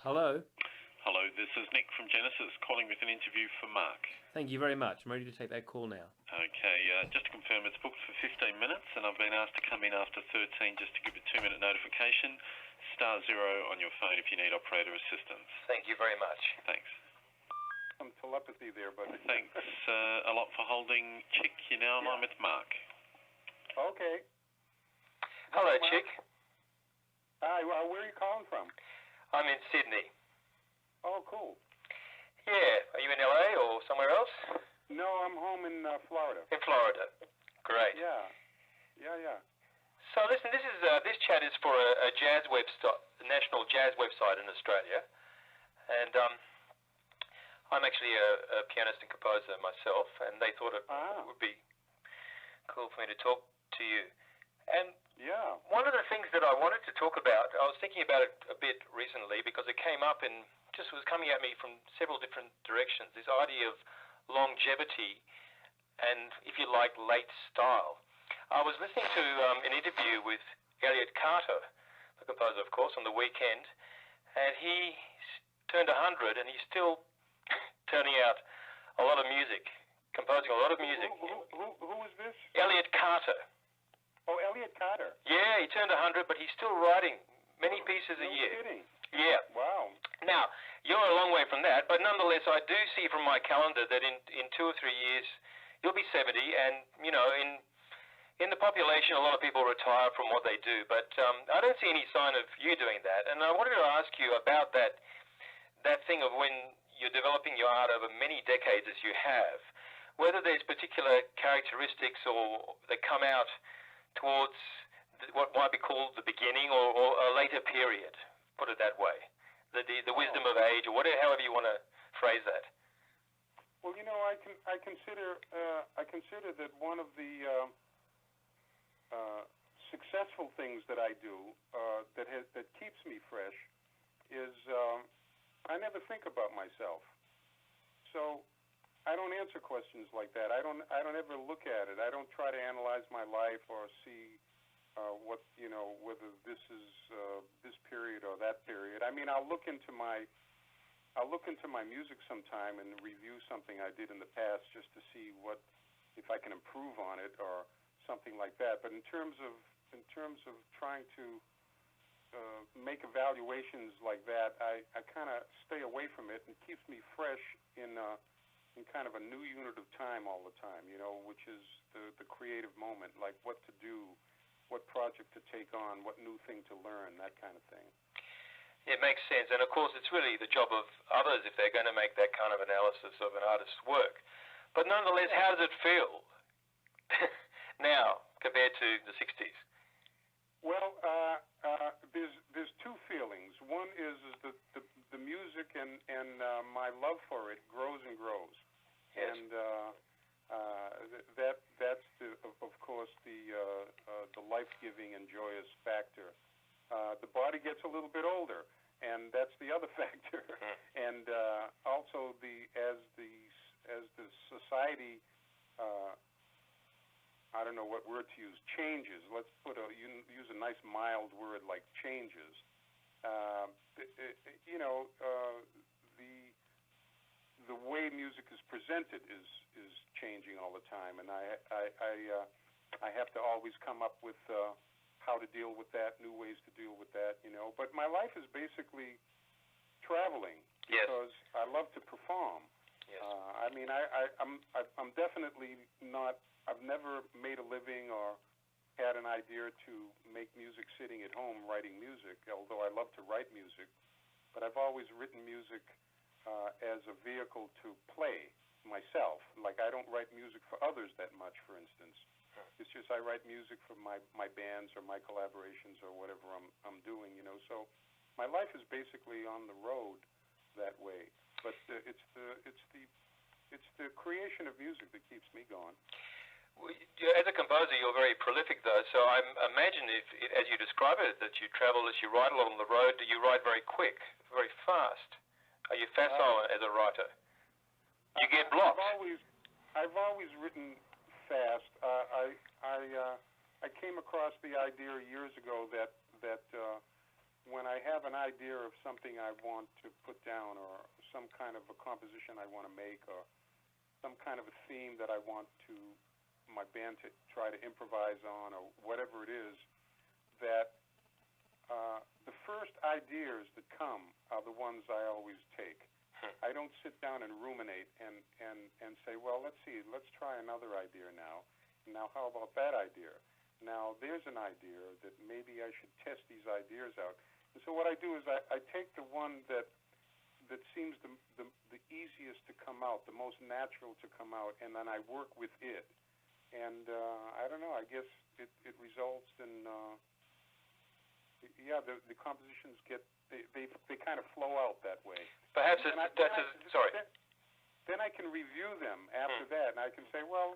Hello. Hello, this is Nick from Genesis calling with an interview for Mark. Thank you very much. I'm ready to take that call now. Okay, just to confirm, it's booked for 15 minutes and I've been asked to come in after 13 just to give a 2-minute notification. *0 on your phone if you need operator assistance. Thank you very much. Thanks. Some telepathy there, but Thanks a lot for holding. Chick, you're now online with Mark. Okay. Hello, Mark? Chick. Hi, where are you calling from? I'm in Sydney. Oh, cool. Yeah. Are you in LA or somewhere else? No, I'm home in Florida. In Florida. Great. Yeah. So listen, this chat is for a jazz website, a national jazz website in Australia, and I'm actually a pianist and composer myself, and they thought it would be cool for me to talk to you. And one of the things that I wanted to talk about, I was thinking about it a bit recently because it came up and just was coming at me from several different directions. This idea of longevity and, if you like, late style. I was listening to an interview with Elliot Carter, the composer, of course, on the weekend, and he turned 100 and he's still turning out a lot of music, composing a lot of music. Who is this? Elliot Carter. Oh, Elliot Carter. Yeah, he turned 100, but he's still writing many pieces a year. No kidding. Yeah. Wow. Now, you're a long way from that, but nonetheless, I do see from my calendar that in 2 or 3 years, you'll be 70, and, you know, in the population, a lot of people retire from what they do, but I don't see any sign of you doing that. And I wanted to ask you about that thing of when you're developing your art over many decades as you have, whether there's particular characteristics or that come out towards what might be called the beginning or a later period, put it that way, the wisdom of age, or whatever, however you want to phrase that. Well, you know, I consider that one of the successful things that I do that keeps me fresh is I never think about myself. So I don't answer questions like that. I don't ever look at it. I don't try to analyze my life or see what, you know, whether this is this period or that period. I mean, I'll look into my music sometime and review something I did in the past just to see if I can improve on it or something like that. But in terms of trying to make evaluations like that, I kind of stay away from it, and keeps me fresh in kind of a new unit of time all the time, you know, which is the creative moment, like what to do, what project to take on, what new thing to learn, that kind of thing. It makes sense, and of course it's really the job of others if they're going to make that kind of analysis of an artist's work. But nonetheless, how does it feel now compared to the 60s? Well, there's two feelings. One is the music and my love for it grows and grows. Yes. And that's of course the life-giving and joyous factor. The body gets a little bit older, and that's the other factor. And also as the society, I don't know what word to use, changes. Let's use a nice mild word like changes. You know, the way music is presented is changing all the time, and I have to always come up with how to deal with that, new ways to deal with that, you know. But my life is basically traveling because I love to perform. Yes. I mean, I'm definitely not. I've never made a living or had an idea to make music sitting at home writing music, although I love to write music. But I've always written music as a vehicle to play myself. Like, I don't write music for others that much, for instance. It's just I write music for my bands or my collaborations or whatever I'm doing, you know. So my life is basically on the road that way. But it's the creation of music that keeps me going. As a composer, you're very prolific, though. So I imagine, as you describe it, that you travel as you ride along the road. Do you ride very quick, very fast? Are you facile as a writer? You get blocked. I've always written fast. I came across the idea years ago that when I have an idea of something I want to put down, or some kind of a composition I want to make, or some kind of a theme that I want my band to try to improvise on, or whatever it is, that the first ideas that come are the ones I always take. I don't sit down and ruminate and say, well, let's try another idea now. Now, how about that idea? Now, there's an idea that maybe I should test these ideas out. And so what I do is I take the one that seems the easiest to come out, the most natural to come out, and then I work with it. And I don't know, I guess it results in, the compositions they kind of flow out that way. Perhaps sorry. Then I can review them after that, and I can say, well,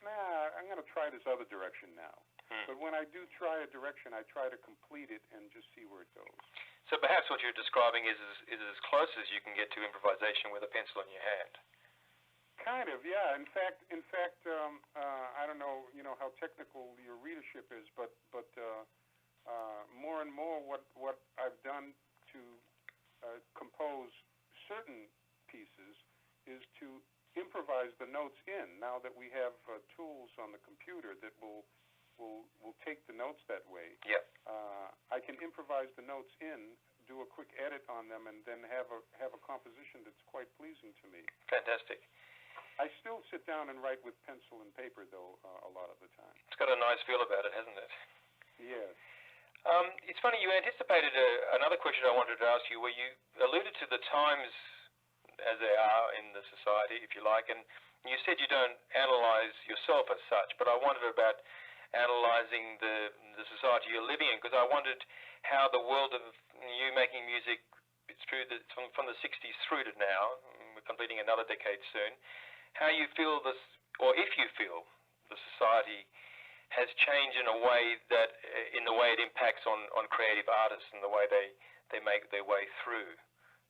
I'm going to try this other direction now. But when I do try a direction, I try to complete it and just see where it goes. So perhaps what you're describing is as close as you can get to improvisation with a pencil in your hand. Kind of, yeah. In fact, I don't know, how technical your readership is, but more and more, what I've done to compose certain pieces is to improvise the notes in. Now that we have tools on the computer that will take the notes that way, I can improvise the notes in, do a quick edit on them, and then have a composition that's quite pleasing to me. Fantastic. I still sit down and write with pencil and paper, though, a lot of the time. It's got a nice feel about it, hasn't it? Yes. It's funny, you anticipated another question I wanted to ask you, where you alluded to the times as they are in the society, if you like, and you said you don't analyze yourself as such, but I wondered about analyzing the society you're living in, because I wondered how the world of you making music, it's true that it's from the 60s through to now, we're completing another decade soon, how you feel this, or if you feel the society has changed in a way that, in the way it impacts on creative artists and the way they make their way through.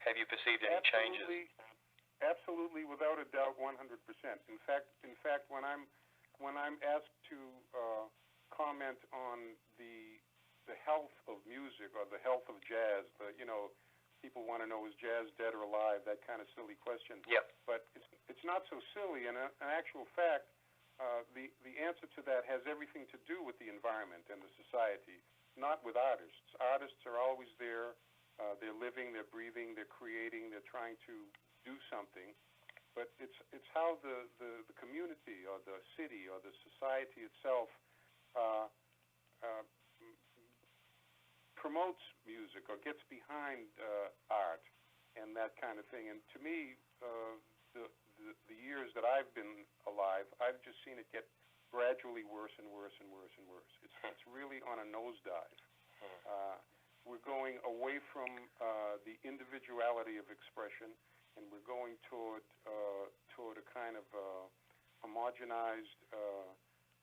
Have you perceived any changes? Absolutely, without a doubt, 100%. In fact, when I'm asked to comment on the health of music or the health of jazz, people want to know, is jazz dead or alive? That kind of silly question. Yep. But it's not so silly. And in actual fact, the answer to that has everything to do with the environment and the society, not with artists. Artists are always there. They're living, they're breathing, they're creating, they're trying to do something. But it's how the community or the city or the society itself promotes music or gets behind art and that kind of thing. And to me, the years that I've been alive, I've just seen it get gradually worse and worse and worse and worse. It's really on a nosedive. We're going away from the individuality of expression, and we're going toward a kind of homogenized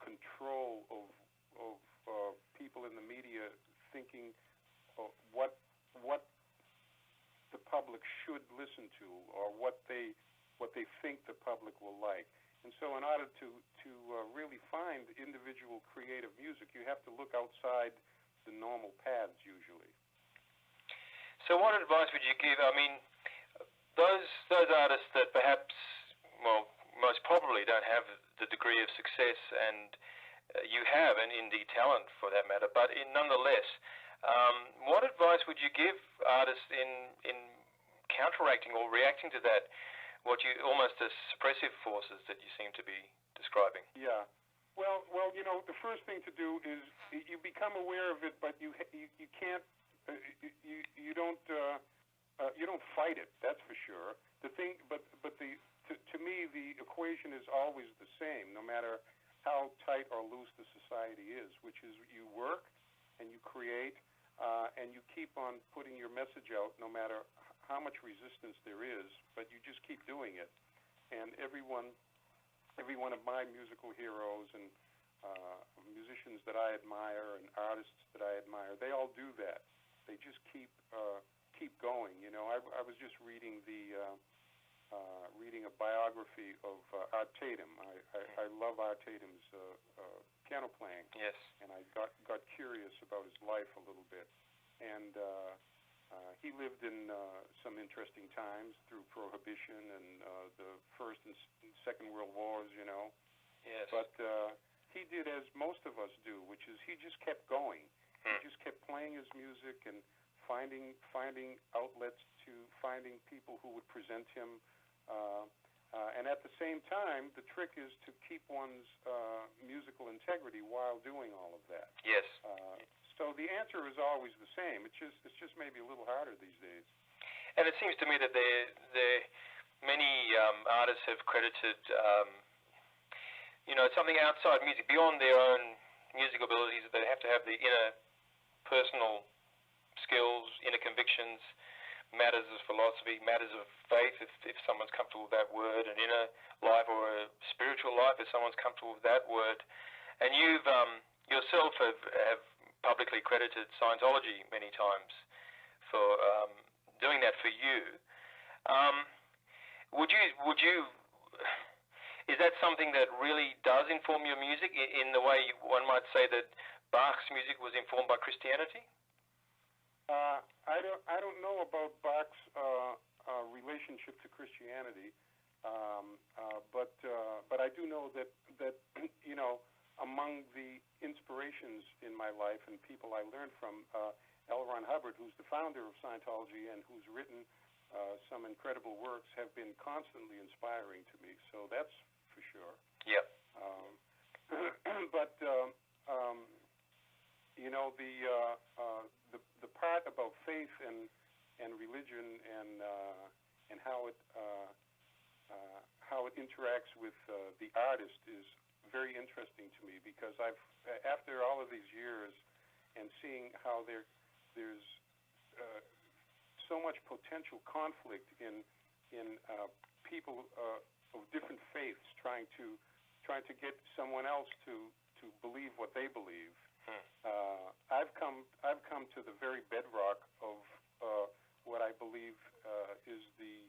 control of people in the media thinking what the public should listen to, or what they think the public will like. And so in order to really find individual creative music, you have to look outside the normal paths usually. So what advice would you give? I mean, those artists that perhaps, well, most probably don't have the degree of success and you have, and indeed talent for that matter, but nonetheless, what advice would you give artists in counteracting or reacting to that, what you almost as suppressive forces that you seem to be describing? Yeah. Well, the first thing to do is you become aware of it, but you can't, you don't fight it. That's for sure. To me, the equation is always the same, no matter how tight or loose the society is, which is you work and you create and you keep on putting your message out, no matter how much resistance there is, but you just keep doing it. And every one of my musical heroes and musicians that I admire and artists that I admire, they all do that. They just keep going. I was just reading reading a biography of Art Tatum. I love Art Tatum's piano playing. Yes. And I got curious about his life a little bit. and he lived in some interesting times through Prohibition and the First and Second World Wars, you know. Yes. But he did as most of us do, which is he just kept going. He just kept playing his music and finding outlets to finding people who would present him. And at the same time, the trick is to keep one's musical integrity while doing all of that. Yes. So the answer is always the same. It's just maybe a little harder these days. And it seems to me that many artists have credited, something outside music, beyond their own music abilities. They have to have the inner personal skills, inner convictions, matters of philosophy, matters of faith, if someone's comfortable with that word, an inner life or a spiritual life, if someone's comfortable with that word. And you've yourself have publicly credited Scientology many times for doing that for you. Would you? Is that something that really does inform your music in the way one might say that Bach's music was informed by Christianity? I don't know about Bach's relationship to Christianity, but I do know that among the inspirations in my life and people I learned from, L. Ron Hubbard, who's the founder of Scientology and who's written some incredible works, have been constantly inspiring to me. So that's for sure. Yep. But the part about faith and religion and how it interacts with the artist is very interesting to me, because after all of these years and seeing how there's so much potential conflict in people of different faiths trying to get someone else to believe what they believe. I've come to the very bedrock of what I believe is the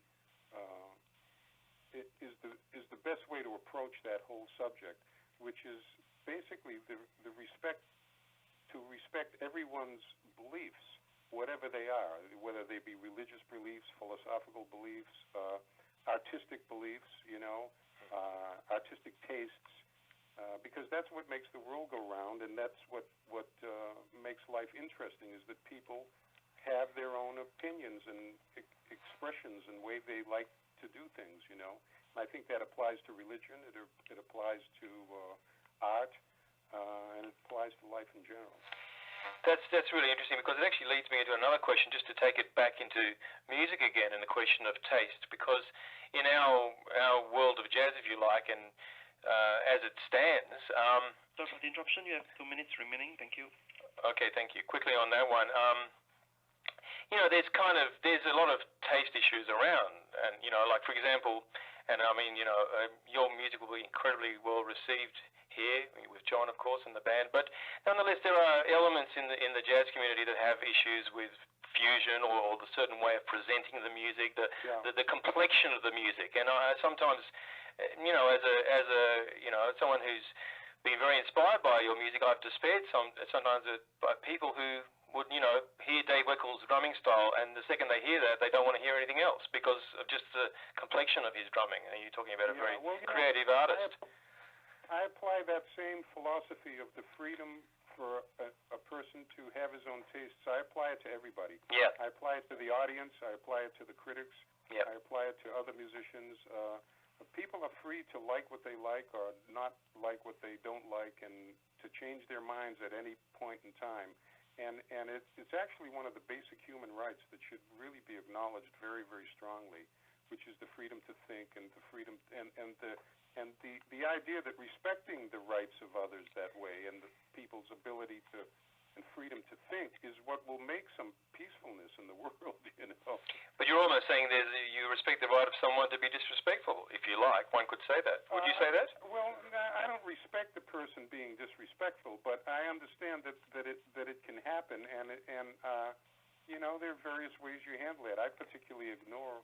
best way to approach that whole subject, which is basically to respect everyone's beliefs, whatever they are, whether they be religious beliefs, philosophical beliefs, artistic beliefs, artistic tastes, because that's what makes the world go round, and that's what makes life interesting, is that people have their own opinions and expressions and way they like to do things, And I think that applies to religion, it applies to art, and it applies to life in general. That's really interesting, because it actually leads me into another question, just to take it back into music again, and the question of taste. Because in our world of jazz, if you like, and as it stands, Sorry for the interruption. You have 2 minutes remaining. Thank you. Okay, thank you. Quickly on that one. There's a lot of taste issues around, and like for example, and I mean, your music will be incredibly well received here with John, of course, and the band. But nonetheless, there are elements in the jazz community that have issues with fusion or the certain way of presenting the music, the complexion of the music. And I sometimes, as someone who's been very inspired by your music, I've despaired sometimes by people who would, hear Dave Weckle's drumming style, and the second they hear that, they don't want to hear anything else because of just the complexion of his drumming. And you're talking about a very creative artist. I apply that same philosophy of the freedom for a person to have his own tastes. I apply it to everybody. Yeah. I apply it to the audience. I apply it to the critics. Yeah. I apply it to other musicians. People are free to like what they like or not like what they don't like, and to change their minds at any point in time. And it's actually one of the basic human rights that should really be acknowledged very, very strongly, which is the freedom to think and the freedom and the idea that respecting the rights of others that way and the people's ability to and freedom to think is what will make some peacefulness in the world, But you're almost saying you respect the right of someone to be disrespectful, if you like. One could say that. Would you say that? Well, I don't respect the person being disrespectful, but I understand that it can happen, and there are various ways you handle it. I particularly ignore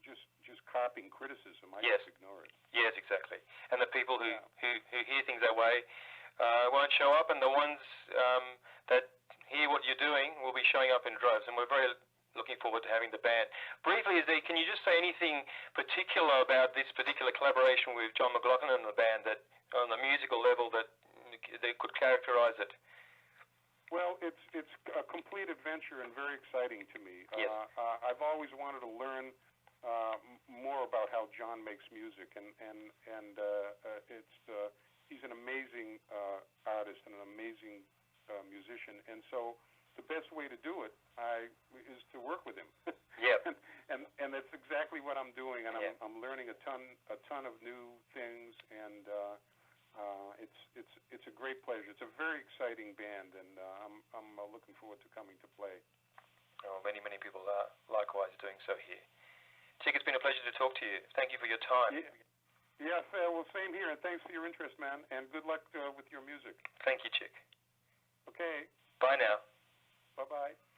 just copying criticism. I just ignore it. Yes, exactly. And the people who hear things that way, won't show up, and the ones that hear what you're doing will be showing up in droves, and we're very looking forward to having the band. Briefly, can you just say anything particular about this particular collaboration with John McLaughlin and the band that, on the musical level, that could characterize it? Well, it's a complete adventure and very exciting to me. Yes. I've always wanted to learn more about how John makes music, and he's an amazing artist and an amazing musician, and so the best way to do it is to work with him. Yep. and that's exactly what I'm doing, and Yeah. I'm learning a ton of new things, and it's a great pleasure. It's a very exciting band, and I'm looking forward to coming to play. Oh, many people are likewise doing so here. Chick, it's been a pleasure to talk to you. Thank you for your time. Yes, well, same here, and thanks for your interest, man, and good luck with your music. Thank you, Chick.